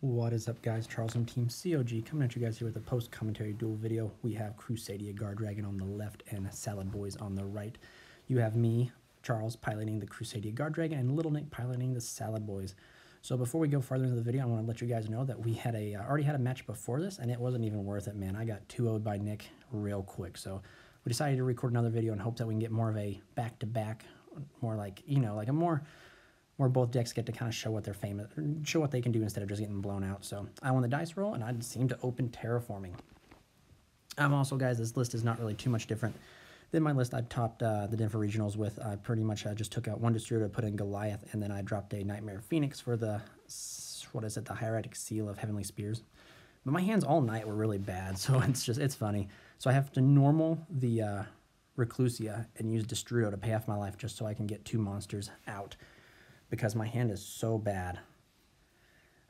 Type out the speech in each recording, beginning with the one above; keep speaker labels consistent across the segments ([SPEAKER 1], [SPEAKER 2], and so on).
[SPEAKER 1] What is up, guys? Charles from Team COG coming at you guys here with a post-commentary duel video. We have Crusadia Guardragon on the left and Salad Boys on the right. You have me, Charles, piloting the Crusadia Guardragon and Little Nick piloting the Salad Boys. So before we go further into the video, I want to let you guys know that we had already had a match before this, and it wasn't even worth it, man. I got 2-0'd by Nick real quick. So we decided to record another video and hope that we can get more of a back-to-back, more like, like a more where both decks get to kind of show what they're famous, show what they can do instead of just getting blown out. So I won the dice roll, and I seem to open Terraforming. Also, guys, this list is not really too much different than my list I topped the Denver Regionals with. I pretty much just took out one Destroyer to put in Goliath, and then I dropped a Nightmare Phoenix for the, the Hieratic Seal of Heavenly Spears. But my hands all night were really bad, so it's funny. So I have to normal the Reclusia and use Destrudo to pay off my life just so I can get 2 monsters out, because my hand is so bad.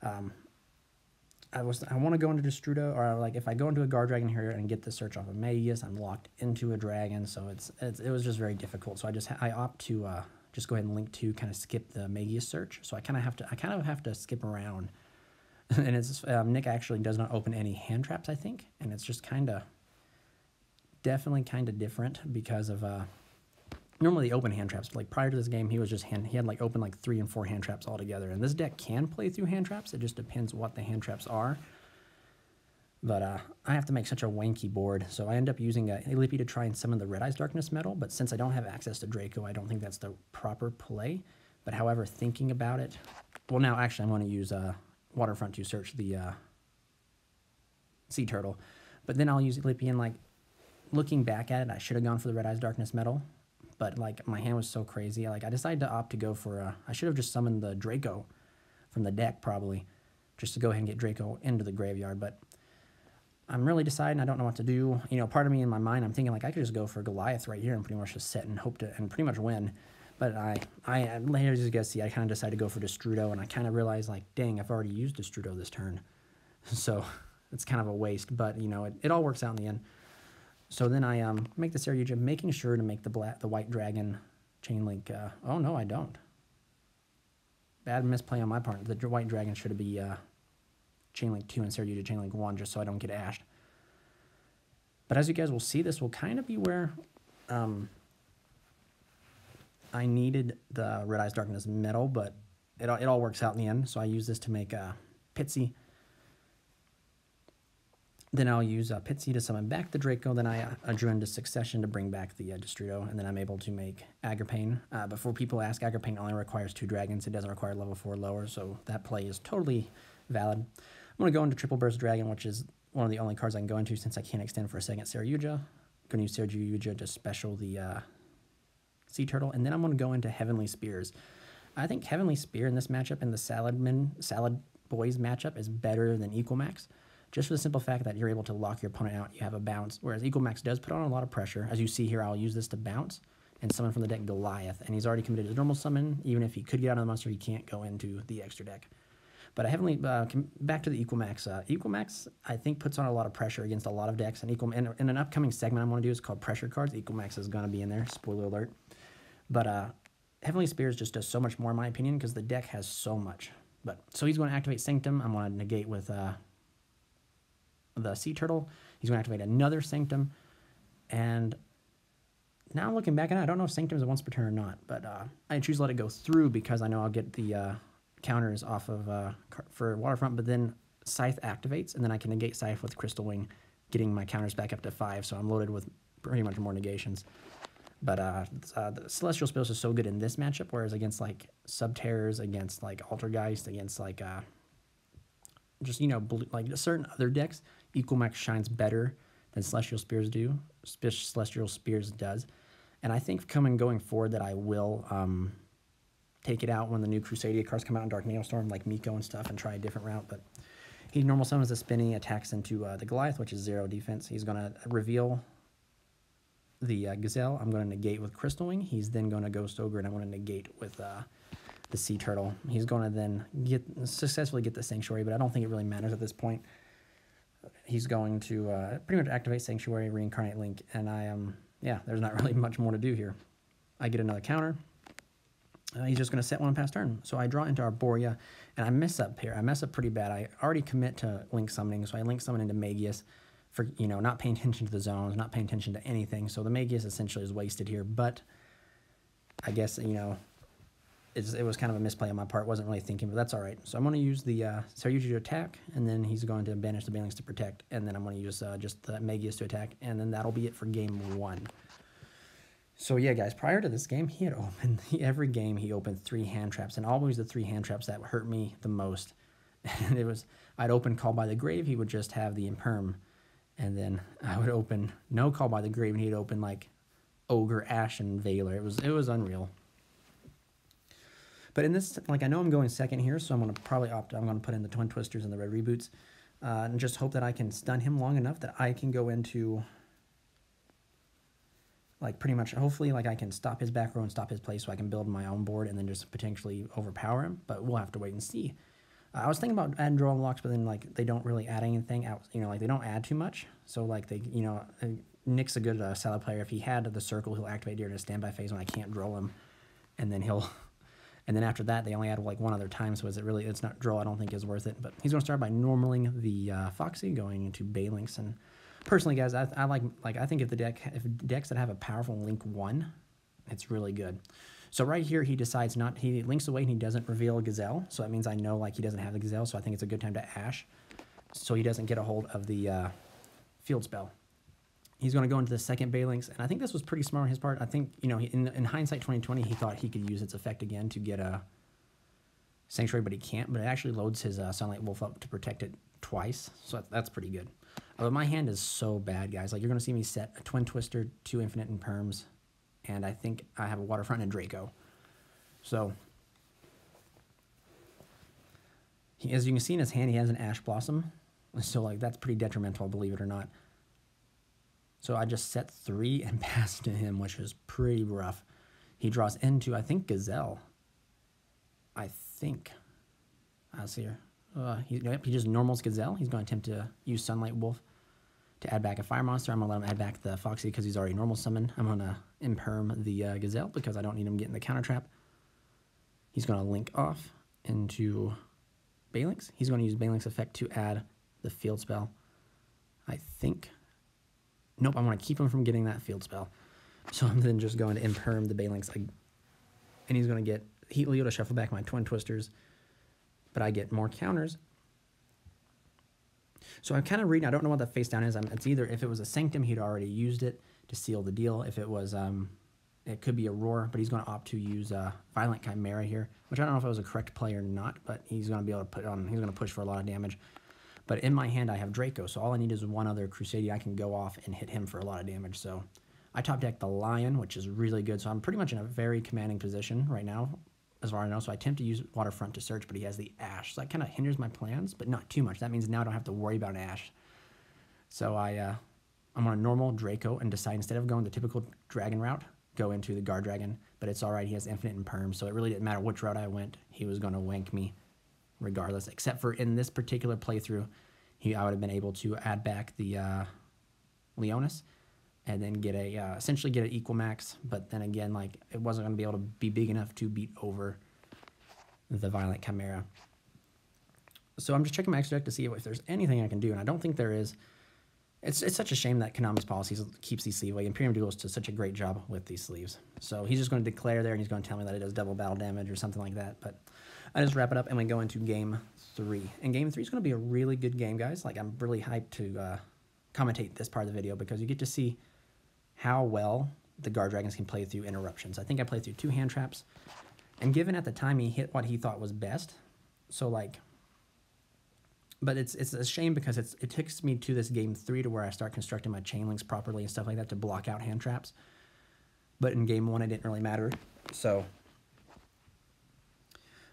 [SPEAKER 1] I want to go into Destrudo, or like if I go into a Guardragon here and get the search off of Magius, I'm locked into a dragon, so it was just very difficult. So I opt to just go ahead and link to kind of skip the Magius search. So I kind of have to skip around, and it's Nick actually does not open any hand traps, I think, and it's just definitely kind of different because of normally open hand traps. Like prior to this game, he had like open like 3 and 4 hand traps altogether. And this deck can play through hand traps. It just depends what the hand traps are. But I have to make such a wanky board, so I end up using a Lippy to try and summon the Red Eyes Darkness Metal. But since I don't have access to Draco, I don't think that's the proper play. But however, thinking about it, well, now actually I'm going to use Waterfront to search the Sea Turtle. But then I'll use Lippy, and like looking back at it, I should have gone for the Red Eyes Darkness Metal. But like my hand was so crazy, like I decided to opt to go for I should have just summoned the Draco from the deck probably, just to go ahead and get Draco into the graveyard. But I'm really deciding, I don't know what to do. Part of me in my mind, I'm thinking like I could just go for Goliath right here and pretty much just sit and hope to and pretty much win. But as you guys see, I kind of decided to go for Destrudo, and I kind of realized like, dang, I've already used Destrudo this turn, so it's kind of a waste. But it all works out in the end. So then I make the Saryuja, making sure to make the white dragon chain link. Oh no, I don't. Bad misplay on my part. The white dragon should be chain link 2 and Saryuja chain link 1, just so I don't get ashed. But as you guys will see, this will kind of be where I needed the Red Eyes Darkness Metal, but it all works out in the end. So I use this to make Pitsy. Then I'll use Pitsy to summon back the Draco. Then I drew into Succession to bring back the Destrudo, and then I'm able to make Agripane. Before people ask, Agripane only requires 2 dragons. It doesn't require level 4 lower, so that play is totally valid. I'm going to go into Triple Burst Dragon, which is one of the only cards I can go into since I can't extend for a second Saryuja. I'm going to use Saryuja to special the Sea Turtle, and then I'm going to go into Heavenly Spears. I think Heavenly Spear in this matchup and the Salad Boys matchup is better than Equal Max, just for the simple fact that you're able to lock your opponent out. You have a bounce, whereas Equal Max does put on a lot of pressure. As you see here, I'll use this to bounce and summon from the deck Goliath, and he's already committed his normal summon. Even if he could get out of the monster, he can't go into the extra deck. But back to the Equal Max. Equal Max, I think, puts on a lot of pressure against a lot of decks. And in an upcoming segment I'm going to do is called Pressure Cards. Equal Max is going to be in there, spoiler alert. But Heavenly Spears just does so much more, in my opinion, because the deck has so much. So he's going to activate Sanctum. I'm going to negate with the Sea Turtle. He's going to activate another Sanctum, and now looking back at it, I don't know if Sanctum is a once per turn or not, but I choose to let it go through because I know I'll get the counters off of for Waterfront. But then Scythe activates, and then I can negate Scythe with Crystal Wing, getting my counters back up to 5, so I'm loaded with pretty much more negations. But the Celestial Spells is so good in this matchup, whereas against like Subterrors, against like Altergeist, against like just like certain other decks, Equal Max shines better than Celestial Spears do. Celestial Spears does, and I think going forward that I will take it out when the new Crusadia cards come out in Dark Nailstorm, like Miko and stuff, and try a different route. But he normal summons the Spinny, attacks into the Goliath, which is 0 defense. He's going to reveal the Gazelle. I'm going to negate with Crystal Wing. He's then going to Ghost Ogre, and I'm going to negate with the Sea Turtle. He's going to then successfully get the Sanctuary, but I don't think it really matters at this point. He's going to pretty much activate Sanctuary, reincarnate Link, and yeah, there's not really much more to do here. I get another counter. He's just going to set one past turn. So I draw into Arborea, and I mess up here. I mess up pretty bad. I already commit to link summoning, so I link summon into Magius for, you know, not paying attention to the zones, not paying attention to anything. So the Magius essentially is wasted here, but I guess, you know, it was kind of a misplay on my part. Wasn't really thinking, but that's all right. So I'm going to use the Saryuji to attack, and then he's going to banish the Banelings to protect, and then I'm going to use just the Magius to attack, and then that'll be it for game 1. So yeah, guys, prior to this game, he had opened, every game he opened 3 hand traps, and always the 3 hand traps that hurt me the most. And it was, I'd open Call by the Grave, he would just have the Imperm, and then I would open no Call by the Grave, and he'd open like Ogre, Ashen, Veiler. It was unreal. But in this, like, I know I'm going second here, so I'm going to probably I'm going to put in the Twin Twisters and the Red Reboots, and just hope that I can stun him long enough that I can go into, like, pretty much, hopefully, like, I can stop his back row and stop his play so I can build my own board and then just potentially overpower him, but we'll have to wait and see. I was thinking about adding draw blocks, but then, like, they don't really add anything out, you know, like, they don't add too much, so, like, they, you know, Nick's a good Salad player. If he had the circle, he'll activate during a standby phase when I can't draw him, and then he'll... And then after that, they only add like one other time, so it's not draw, I don't think is worth it. But he's going to start by normaling the Foxy, going into Balinks. And personally, guys, I think if decks that have a powerful Link 1, it's really good. So right here, he decides he links away and he doesn't reveal Gazelle. So that means I know like he doesn't have the Gazelle, so I think it's a good time to Ash, so he doesn't get a hold of the field spell. He's going to go into the second Balinks, and I think this was pretty smart on his part. I think, you know, in hindsight 2020, he thought he could use its effect again to get a Sanctuary, but he can't. But it actually loads his Sunlight Wolf up to protect it twice, so that's pretty good. But my hand is so bad, guys. Like, you're going to see me set a Twin Twister, 2 Infinite and Perms, and I think I have a Waterfront and Draco. So, as you can see in his hand, he has an Ash Blossom, so, like, that's pretty detrimental, believe it or not. So I just set 3 and passed to him, which was pretty rough. He draws into, I think, Gazelle. I think. I'll see here. He just normals Gazelle. He's going to attempt to use Sunlight Wolf to add back a fire monster. I'm going to let him add back the Foxy because he's already normal summoned. I'm going to Imperm the Gazelle because I don't need him getting the counter trap. He's going to link off into Balinks. He's going to use Balinks effect to add the field spell, I think. Nope, I want to keep him from getting that field spell. So I'm then just going to Imperm the Balinks. And he's going to get Heat Leo to shuffle back my Twin Twisters. But I get more counters. So I'm kind of reading, I don't know what the face down is. It's either, if it was a Sanctum, he'd already used it to seal the deal. If it was, it could be a Roar, but he's going to opt to use Violent Chimera here, which I don't know if it was a correct play or not, but he's going to be able to put on, he's going to push for a lot of damage. But in my hand, I have Draco, so all I need is one other Crusadia. I can go off and hit him for a lot of damage. So I top deck the Lion, which is really good. So I'm pretty much in a very commanding position right now, as far as I know. So I attempt to use Waterfront to search, but he has the Ash. So that kind of hinders my plans, but not too much. That means now I don't have to worry about Ash. So I'm on a normal Draco and decide, instead of going the typical dragon route, go into the Guardragon. But it's all right. He has Infinite and Perm, so it really didn't matter which route I went. He was going to wank me regardless, except for in this particular playthrough, I would have been able to add back the Leonis and then get a essentially get an equal max, but then again, like, it wasn't going to be able to be big enough to beat over the Violent Chimera. So I'm just checking my extra deck to see if there's anything I can do, and I don't think there is. It's such a shame that Konami's policies keeps these sleeves away. Imperium Duels does such a great job with these sleeves. So he's just going to declare there, and he's going to tell me that it does double battle damage or something like that, but I just wrap it up and we go into game 3. And game 3 is going to be a really good game, guys. Like, I'm really hyped to commentate this part of the video because you get to see how well the Guardragons can play through interruptions. I think I played through 2 hand traps, and given at the time he hit what he thought was best, so like, but it's a shame because it takes me to this game 3 to where I start constructing my chain links properly and stuff like that to block out hand traps. But in game 1 it didn't really matter, so.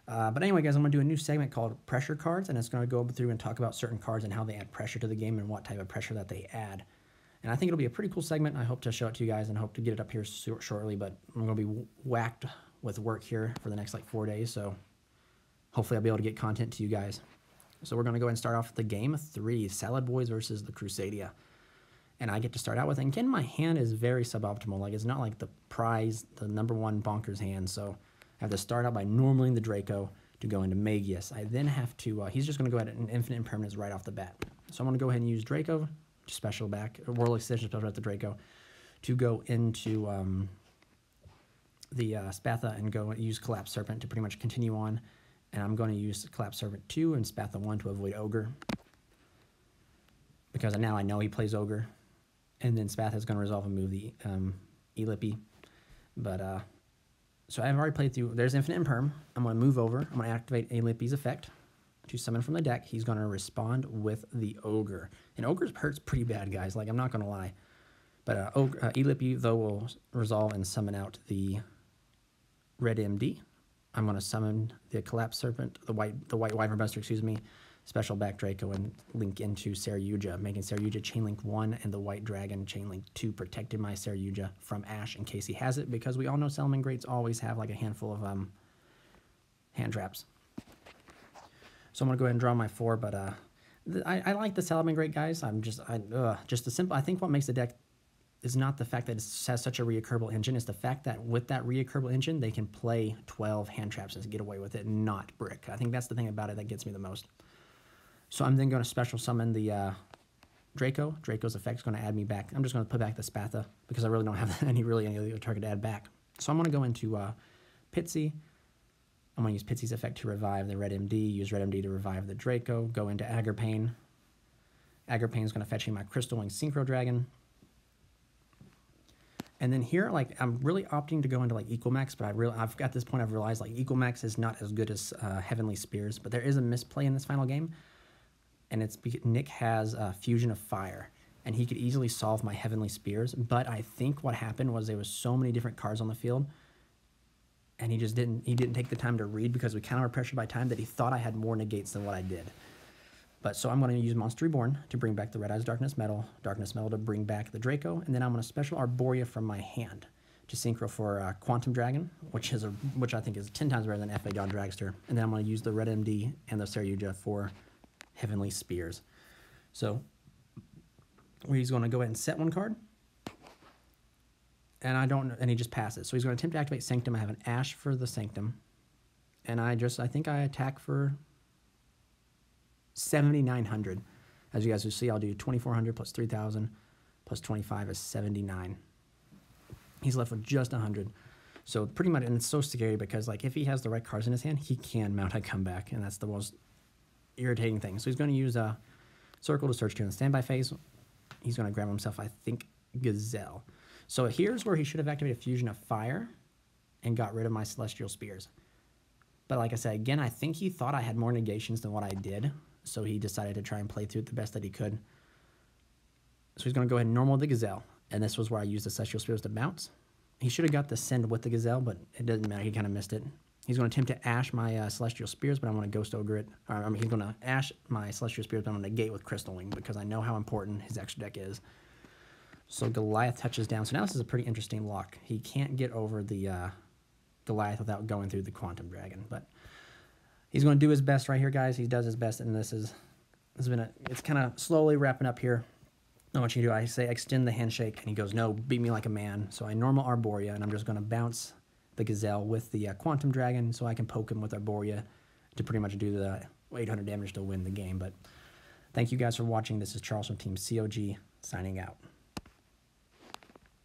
[SPEAKER 1] But anyway, guys, I'm going to do a new segment called Pressure Cards, and it's going to go through and talk about certain cards and how they add pressure to the game and what type of pressure that they add. And I think it'll be a pretty cool segment. I hope to show it to you guys and hope to get it up here shortly, but I'm going to be whacked with work here for the next, like, 4 days, so hopefully I'll be able to get content to you guys. So we're going to go ahead and start off the game 3, Salad Boys versus the Crusadia. And I get to start out with, and again, my hand is very suboptimal. Like, it's not like the prize, the #1 bonkers hand, so have to start out by normaling the Draco to go into Magius. I then have to, he's just going to go ahead and infinite impermanence right off the bat. So I'm going to go ahead and use Draco, special back, World Extension, special back the Draco, to go into the Spatha and go use Collapse Serpent to pretty much continue on. And I'm going to use Collapse Serpent 2 and Spatha 1 to avoid Ogre. Because now I know he plays Ogre. And then Spatha is going to resolve and move the Elippy. But, so I've already played through, there's Infinite Imperm. I'm going to move over. I'm going to activate Elippy's effect to summon from the deck. He's going to respond with the Ogre. And Ogre hurts pretty bad, guys. Like, I'm not going to lie. But Elippy, though, will resolve and summon out the Red MD. I'm going to summon the Collapse Serpent, the White Wyvern Buster, excuse me, special back Draco, and link into Saryuja, making Saryuja Chainlink 1 and the White Dragon Chainlink 2, protected my Saryuja from Ash in case he has it, because we all know Salamangreats always have like a handful of hand traps. So I'm going to go ahead and draw my 4, but I like the Salamangreat, guys. Just the simple, I think what makes the deck is not the fact that it has such a reoccurable engine, it's the fact that with that reoccurable engine, they can play 12 hand traps and get away with it, not brick. I think that's the thing about it that gets me the most. So I'm then going to special summon the Draco. Draco's effect is going to add me back. I'm just going to put back the Spatha because I really don't have any other target to add back. So I'm going to go into Pitsy. I'm going to use Pitsy's effect to revive the Red MD, use Red MD to revive the Draco, go into Agripane. Agripane is going to fetch me my Crystal Wing Synchro Dragon. And then here, like, I'm really opting to go into like Equal-Max, but I've at this point I've realized like Equal-Max is not as good as Heavenly Spears, but there is a misplay in this final game, and it's because Nick has Fusion of Fire, and he could easily solve my Heavenly Spears, but I think what happened was there was so many different cards on the field, and he didn't take the time to read because we kind of were pressured by time that he thought I had more negates than what I did. But so I'm going to use Monster Reborn to bring back the Red Eyes Darkness Metal to bring back the Draco, and then I'm going to special Arborea from my hand to synchro for Quantum Dragon, which I think is 10 times better than FA God Dragster, and then I'm going to use the Red MD and the Saryuja for Heavenly Spears. So he's going to go ahead and set one card, and he just passes. So he's going to attempt to activate Sanctum. I have an Ash for the Sanctum, and I think I attack for 7,900. As you guys will see, I'll do 2,400 plus 3,000 plus 25 is 79. He's left with just 100. So pretty much, and it's so scary because like if he has the right cards in his hand, he can mount a comeback, and that's the most irritating thing. So he's going to use a Circle to search during the standby phase. He's going to grab himself, I think, Gazelle. So here's where he should have activated Fusion of Fire and got rid of my Celestial Spears. But like I said, again, I think he thought I had more negations than what I did. So he decided to try and play through it the best that he could. So he's going to go ahead and normal the Gazelle. And this was where I used the Celestial Spears to bounce. He should have got the Send with the Gazelle, but it doesn't matter. He kind of missed it. He's going to attempt to Ash my Celestial Spears, but I'm going to Ghost Ogre it. He's going to Ash my Celestial Spears, but I'm going to negate with Crystal Wing because I know how important his extra deck is. So Goliath touches down. So now this is a pretty interesting lock. He can't get over the Goliath without going through the Quantum Dragon, but he's going to do his best right here, guys. He does his best, and it's kind of slowly wrapping up here. I want you to do, I say extend the handshake, and he goes, no, beat me like a man. So I normal Arborea, and I'm just going to bounce the Gazelle with the Quantum Dragon so I can poke him with Arborea to pretty much do the 800 damage to win the game. But thank you guys for watching. This is Charles from Team COG signing out.